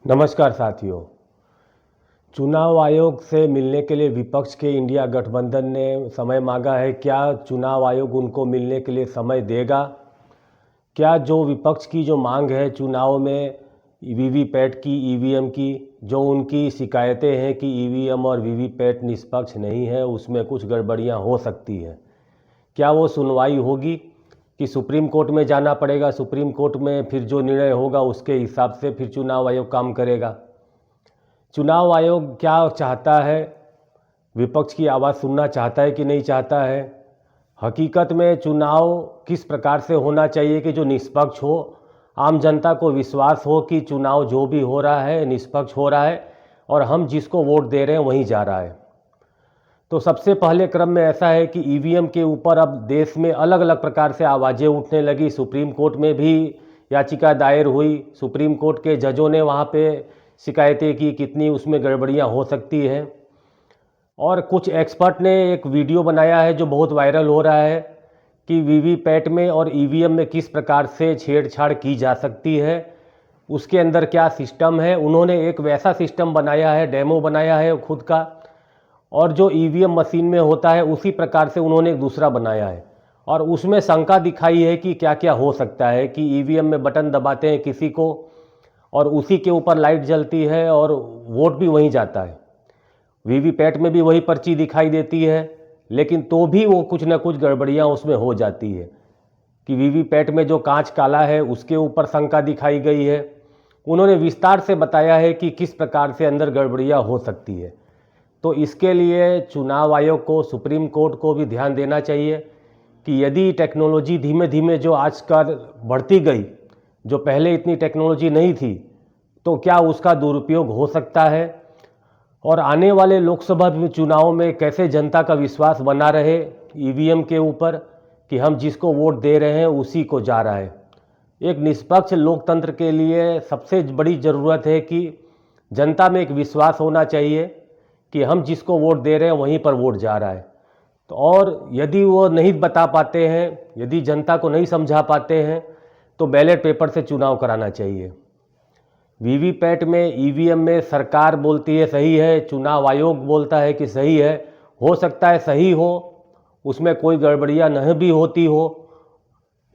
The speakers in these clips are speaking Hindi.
नमस्कार साथियों। चुनाव आयोग से मिलने के लिए विपक्ष के इंडिया गठबंधन ने समय मांगा है। क्या चुनाव आयोग उनको मिलने के लिए समय देगा? क्या जो विपक्ष की जो मांग है चुनाव में वीवीपैट की, ईवीएम की, जो उनकी शिकायतें हैं कि ईवीएम और वीवीपैट निष्पक्ष नहीं है, उसमें कुछ गड़बड़ियां हो सकती हैं, क्या वो सुनवाई होगी कि सुप्रीम कोर्ट में जाना पड़ेगा? सुप्रीम कोर्ट में फिर जो निर्णय होगा उसके हिसाब से फिर चुनाव आयोग काम करेगा। चुनाव आयोग क्या चाहता है? विपक्ष की आवाज़ सुनना चाहता है कि नहीं चाहता है? हकीकत में चुनाव किस प्रकार से होना चाहिए कि जो निष्पक्ष हो, आम जनता को विश्वास हो कि चुनाव जो भी हो रहा है निष्पक्ष हो रहा है और हम जिसको वोट दे रहे हैं वहीं जा रहा है। तो सबसे पहले क्रम में ऐसा है कि ईवीएम के ऊपर अब देश में अलग अलग प्रकार से आवाज़ें उठने लगी। सुप्रीम कोर्ट में भी याचिका दायर हुई। सुप्रीम कोर्ट के जजों ने वहाँ पे शिकायतें की कितनी उसमें गड़बड़ियाँ हो सकती हैं। और कुछ एक्सपर्ट ने एक वीडियो बनाया है जो बहुत वायरल हो रहा है कि वीवीपैट में और ईवीएम में किस प्रकार से छेड़छाड़ की जा सकती है, उसके अंदर क्या सिस्टम है। उन्होंने एक वैसा सिस्टम बनाया है, डेमो बनाया है खुद का, और जो ईवीएम मशीन में होता है उसी प्रकार से उन्होंने एक दूसरा बनाया है। और उसमें शंका दिखाई है कि क्या क्या हो सकता है कि ईवीएम में बटन दबाते हैं किसी को और उसी के ऊपर लाइट जलती है और वोट भी वहीं जाता है। वीवीपैट में भी वही पर्ची दिखाई देती है, लेकिन तो भी वो कुछ ना कुछ गड़बड़ियाँ उसमें हो जाती है कि वीवीपैट में जो कांच काला है उसके ऊपर शंका दिखाई गई है। उन्होंने विस्तार से बताया है कि किस प्रकार से अंदर गड़बड़ियाँ हो सकती है। तो इसके लिए चुनाव आयोग को, सुप्रीम कोर्ट को भी ध्यान देना चाहिए कि यदि टेक्नोलॉजी धीमे धीमे जो आजकल बढ़ती गई, जो पहले इतनी टेक्नोलॉजी नहीं थी, तो क्या उसका दुरुपयोग हो सकता है और आने वाले लोकसभा चुनाव में कैसे जनता का विश्वास बना रहे ईवीएम के ऊपर कि हम जिसको वोट दे रहे हैं उसी को जा रहा है। एक निष्पक्ष लोकतंत्र के लिए सबसे बड़ी ज़रूरत है कि जनता में एक विश्वास होना चाहिए कि हम जिसको वोट दे रहे हैं वहीं पर वोट जा रहा है। तो और यदि वो नहीं बता पाते हैं, यदि जनता को नहीं समझा पाते हैं, तो बैलेट पेपर से चुनाव कराना चाहिए। वीवीपैट में, ईवीएम में सरकार बोलती है सही है, चुनाव आयोग बोलता है कि सही है। हो सकता है सही हो, उसमें कोई गड़बड़ियाँ नहीं भी होती हो,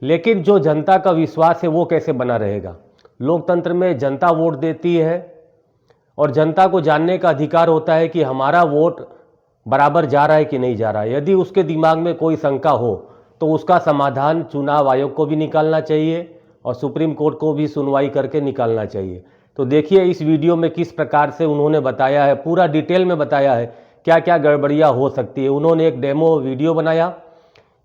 लेकिन जो जनता का विश्वास है वो कैसे बना रहेगा? लोकतंत्र में जनता वोट देती है और जनता को जानने का अधिकार होता है कि हमारा वोट बराबर जा रहा है कि नहीं जा रहा है। यदि उसके दिमाग में कोई शंका हो तो उसका समाधान चुनाव आयोग को भी निकालना चाहिए और सुप्रीम कोर्ट को भी सुनवाई करके निकालना चाहिए। तो देखिए इस वीडियो में किस प्रकार से उन्होंने बताया है, पूरा डिटेल में बताया है क्या क्या गड़बड़ियाँ हो सकती है। उन्होंने एक डेमो वीडियो बनाया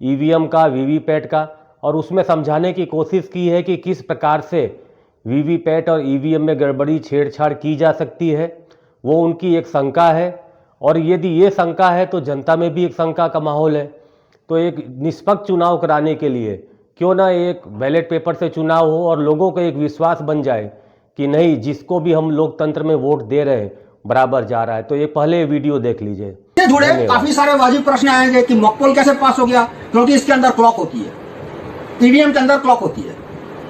ईवीएम का, वीवीपैट का, और उसमें समझाने की कोशिश की है कि किस प्रकार से वीवीपैट और ईवीएम में गड़बड़ी, छेड़छाड़ की जा सकती है। वो उनकी एक शंका है और यदि ये शंका है तो जनता में भी एक शंका का माहौल है। तो एक निष्पक्ष चुनाव कराने के लिए क्यों ना एक बैलेट पेपर से चुनाव हो और लोगों को एक विश्वास बन जाए कि नहीं, जिसको भी हम लोकतंत्र में वोट दे रहे हैं बराबर जा रहा है। तो ये पहले वीडियो देख लीजिए। जुड़े काफी सारे वाजिब प्रश्न आएंगे कि मॉक पोल कैसे पास हो गया, क्योंकि इसके अंदर क्लॉक होती है, ईवीएम के अंदर क्लॉक होती है।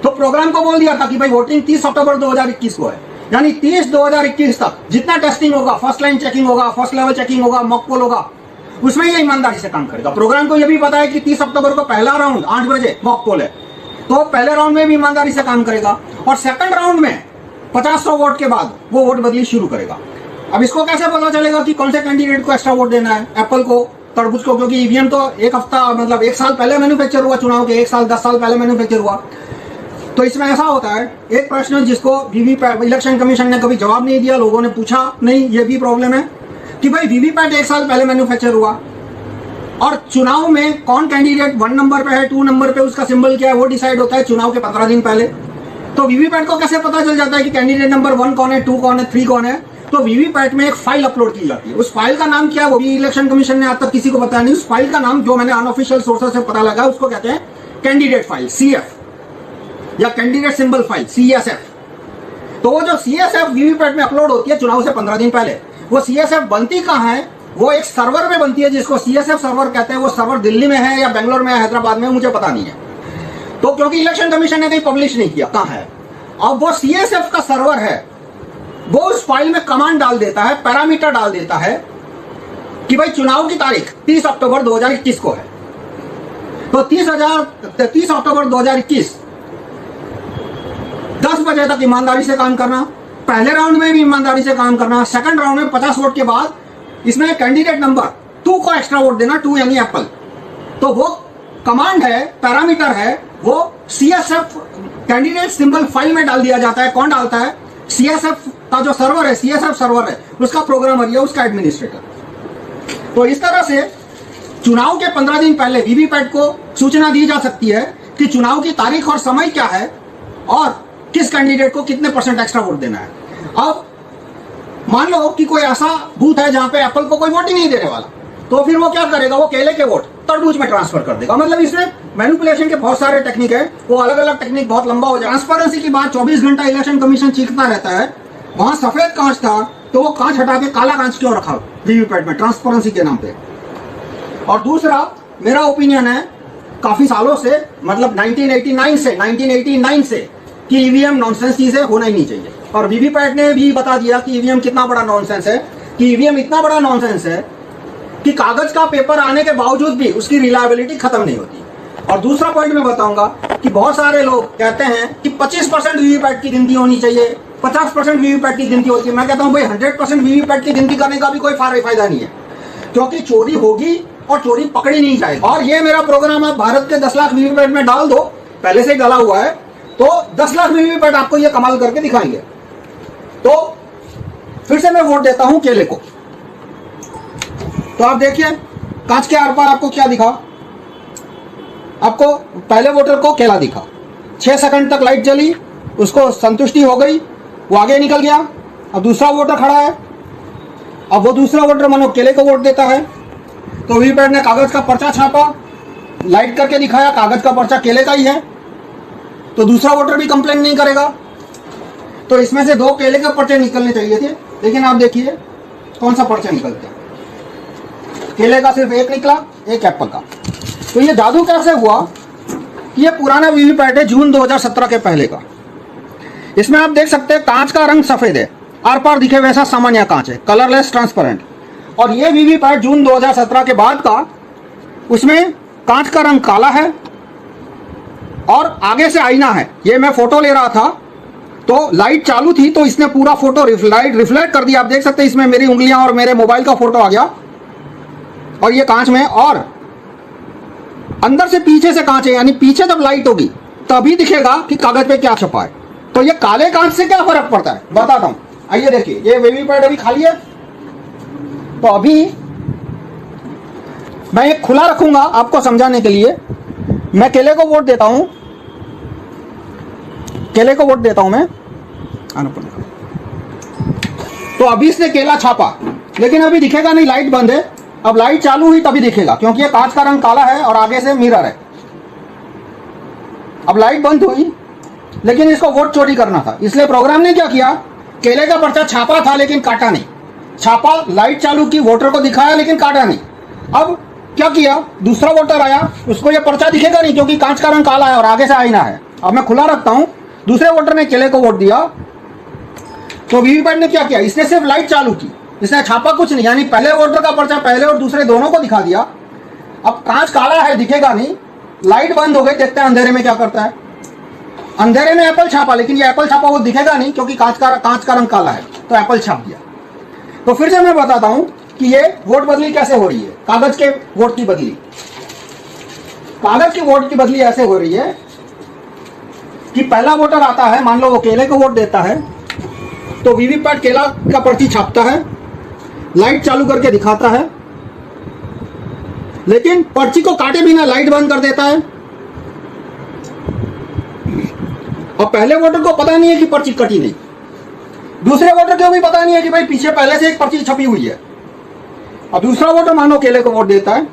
तो प्रोग्राम को बोल दिया था कि भाई वोटिंग 30 अक्टूबर 2021 को है, यानी 30/2021 तक जितना टेस्टिंग होगा, फर्स्ट लाइन चेकिंग होगा, फर्स्ट लेवल चेकिंग होगा, मॉक पोल होगा, उसमें ये ईमानदारी से काम करेगा। प्रोग्राम को यह भी पता है कि 30 अक्टूबर को पहला राउंड 8 बजे मॉक पोल है, तो पहले राउंड में भी ईमानदारी से काम करेगा और सेकंड राउंड में 50 वोट के बाद वो वोट बदली शुरू करेगा। अब इसको कैसे पता चलेगा कि कौन से कैंडिडेट को एक्स्ट्रा वोट देना है, एप्पल को, तरबूज को? क्योंकि ईवीएम तो एक हफ्ता, मतलब 1 साल पहले मैन्युफैक्चर हुआ, चुनाव के 1 साल 10 साल पहले मैन्युफैक्चर हुआ। तो इसमें ऐसा होता है, एक प्रश्न जिसको वीवीपैट इलेक्शन कमीशन ने कभी जवाब नहीं दिया, लोगों ने पूछा नहीं, ये भी प्रॉब्लम है कि भाई वीवीपैट 1 साल पहले मैन्युफैक्चर हुआ और चुनाव में कौन कैंडिडेट 1 नंबर पे है, 2 नंबर पे, उसका सिंबल क्या है, वो डिसाइड होता है चुनाव के 15 दिन पहले। तो वीवीपैट को कैसे पता चल जाता है कि कैंडिडेट नंबर 1 कौन है, 2 कौन है, 3 कौन है? तो वीवीपैट में एक फाइल अपलोड की जाती है। उस फाइल का नाम क्या है वो भी इलेक्शन कमीशन ने आज तक किसी को बताया नहीं। उस फाइल का नाम, जो मैंने अनऑफिशियल सोर्सेस से पता लगा, उसको कहते हैं कैंडिडेट फाइल, CF, या कैंडिडेट सिंबल फाइल, CSF। तो वो जो CSF वीवीपैट में अपलोड होती है चुनाव से 15 दिन पहले, वो CSF बनती कहां है? वो एक सर्वर में बनती है जिसको CSF सर्वर कहते हैं। वो सर्वर दिल्ली में है या बेंगलोर में है, हैदराबाद में, मुझे पता नहीं है। तो क्योंकि इलेक्शन कमीशन ने कहीं पब्लिश नहीं किया कहां है। अब वो CSF का सर्वर है वो उस फाइल में कमांड डाल देता है, पैरामीटर डाल देता है कि भाई चुनाव की तारीख 30 अक्टूबर 2021 को है। तो 30 अक्टूबर 2021 10 बजे तक ईमानदारी से काम करना, पहले राउंड में भी ईमानदारी से काम करना, सेकंड राउंड में 50 वोट के बाद इसमें कैंडिडेट नंबर 2 को एक्स्ट्रा वोट देना, 2 यानी एप्पल। तो वो कमांड है, पैरामीटर है, वो CSF कैंडिडेट सिंबल फाइल में डाल दिया जाता है। कौन डालता है? CSF का जो सर्वर है, CSF सर्वर है, उसका प्रोग्रामर या उसका एडमिनिस्ट्रेटर। तो इस तरह से चुनाव के 15 दिन पहले वीवीपैट को सूचना दी जा सकती है कि चुनाव की तारीख और समय क्या है और किस कैंडिडेट को कितने % एक्स्ट्रा वोट देना है। अब मान लो कि कोई ऐसा बूथ है जहां पे एप्पल को कोई वोट ही नहीं देने वाला, तो फिर वो क्या करेगा? वो केले के वोट तरबूज में ट्रांसफर कर देगा। मतलब इसमें मैनिपुलेशन के बहुत सारे टेक्निक है, वो अलग अलग टेक्निक बहुत लंबा हो जाए। ट्रांसपेरेंसी की बात 24 घंटा इलेक्शन कमीशन चीखता रहता है। वहां सफेद कांच था तो वो कांच हटा के काला कांच क्यों रखा वीवीपैट में? ट्रांसपेरेंसी के नाम पे। और दूसरा मेरा ओपिनियन है काफी सालों से, मतलब 1989 से कि ईवीएम नॉनसेंस चीजें होना ही नहीं चाहिए। और वीवीपैट ने भी बता दिया कि ईवीएम कितना बड़ा नॉनसेंस है, कि ईवीएम इतना बड़ा नॉनसेंस है कि कागज का पेपर आने के बावजूद भी उसकी रिलायबिलिटी खत्म नहीं होती। और दूसरा पॉइंट मैं बताऊंगा कि बहुत सारे लोग कहते हैं कि 25% वीवीपैट की गिनती होनी चाहिए, 50% वीवीपैट की गिनती होती है। मैं कहता हूं भाई 100% वीवीपैट की गिनती करने का भी कोई फायदा नहीं है, क्योंकि चोरी होगी और चोरी पकड़ी नहीं जाएगी। और ये मेरा प्रोग्राम आप भारत के 10 लाख वीवीपैट में डाल दो, पहले से डाला हुआ है, तो 10 लाख वीवीपैट आपको ये कमाल करके दिखाएंगे। तो फिर से मैं वोट देता हूं केले को। तो आप देखिए कांच के आर पार आपको क्या दिखा? आपको पहले वोटर को केला दिखा, 6 सेकंड तक लाइट जली, उसको संतुष्टि हो गई, वो आगे निकल गया। अब दूसरा वोटर खड़ा है, अब वो दूसरा वोटर मानो केले को वोट देता है, तो वीवीपैट ने कागज का पर्चा छापा, लाइट करके दिखाया कागज का पर्चा केले का ही है, तो दूसरा वोटर भी कंप्लेन नहीं करेगा। तो इसमें से 2 केले के पर्चे निकलने चाहिए थे, लेकिन आप देखिए कौन सा पर्चा निकलता है। केले का सिर्फ 1 निकला, 1 एप्पल का। तो ये जादू कैसे हुआ कि ये पुराना वीवीपैट है जून 2017 के पहले का। इसमें आप देख सकते हैं कांच का रंग सफेद है, आर पार दिखे वैसा सामान्य कांच है, कलरलेस ट्रांसपेरेंट। और ये वीवीपैट जून 2017 के बाद का, उसमें कांच का रंग काला है और आगे से आईना है। ये मैं फोटो ले रहा था तो लाइट चालू थी, तो इसने पूरा फोटो रिफ्लेक्ट कर दिया। आप देख सकते हैं इसमें मेरी उंगलियां और मेरे मोबाइल का फोटो आ गया, और ये कांच में, और अंदर से पीछे से कांच है, यानी पीछे जब लाइट होगी तभी दिखेगा कि कागज पे क्या छपा है। तो ये काले कांच से क्या फर्क पड़ता है बताता हूं। आइए देखिए, ये वीवीपैट अभी खाली है, तो अभी मैं ये खुला रखूंगा आपको समझाने के लिए। मैं केले को वोट देता हूं, केले को वोट देता हूं मैं। तो अभी इसने केला छापा, लेकिन अभी दिखेगा नहीं, लाइट बंद है। अब लाइट चालू हुई तभी दिखेगा, क्योंकि ये कांच का रंग काला है और आगे से मिरर है। अब लाइट बंद हुई, लेकिन इसको वोट चोरी करना था, इसलिए प्रोग्राम ने क्या किया, केले का पर्चा छापा था लेकिन काटा नहीं। छापा, लाइट चालू की, वोटर को दिखाया लेकिन काटा नहीं। अब क्या किया, दूसरा वोटर आया, उसको ये पर्चा दिखेगा नहीं क्योंकि कांच का रंग काला है और आगे से आईना है। अब मैं खुला रखता हूं, दूसरे वोटर ने केले को वोट दिया, तो वीवीपैट ने क्या किया, इसने सिर्फ लाइट चालू की, इसने छापा कुछ नहीं, यानी पहले वोटर का पर्चा पहले और दूसरे दोनों को दिखा दिया। अब कांच काला है, दिखेगा नहीं, लाइट बंद हो गई, देखते हैं अंधेरे में क्या करता है। अंधेरे में एप्पल छापा, लेकिन ये एप्पल छापा वो दिखेगा नहीं क्योंकि कांच का रंग काला है, तो एप्पल छाप दिया। तो फिर से मैं बताता हूं कि ये वोट बदली कैसे हो रही है। कागज के वोट की बदली, कागज की वोट की बदली ऐसे हो रही है कि पहला वोटर आता है, मान लो वो केले को वोट देता है, तो वीवीपैट केला का पर्ची छापता है, लाइट चालू करके दिखाता है, लेकिन पर्ची को काटे बिना लाइट बंद कर देता है। और पहले वोटर को पता नहीं है कि पर्ची कटी नहीं, दूसरे वोटर को भी पता नहीं है कि भाई पीछे पहले से एक पर्ची छपी हुई है। अब दूसरा वोटर मानो केले को वोट देता है,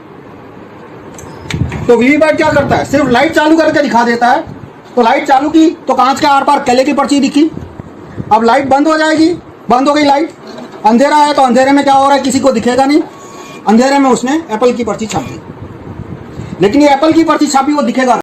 तो वीवीपैट क्या करता है, सिर्फ लाइट चालू करके दिखा देता है। तो लाइट चालू की तो कांच के आर पार केले की पर्ची दिखी। अब लाइट बंद हो जाएगी, बंद हो गई लाइट, अंधेरा है, तो अंधेरे में क्या हो रहा है, किसी को दिखेगा नहीं, अंधेरे में उसने एप्पल की पर्ची छाप दी, लेकिन ये एप्पल की पर्ची छापी वो दिखेगा।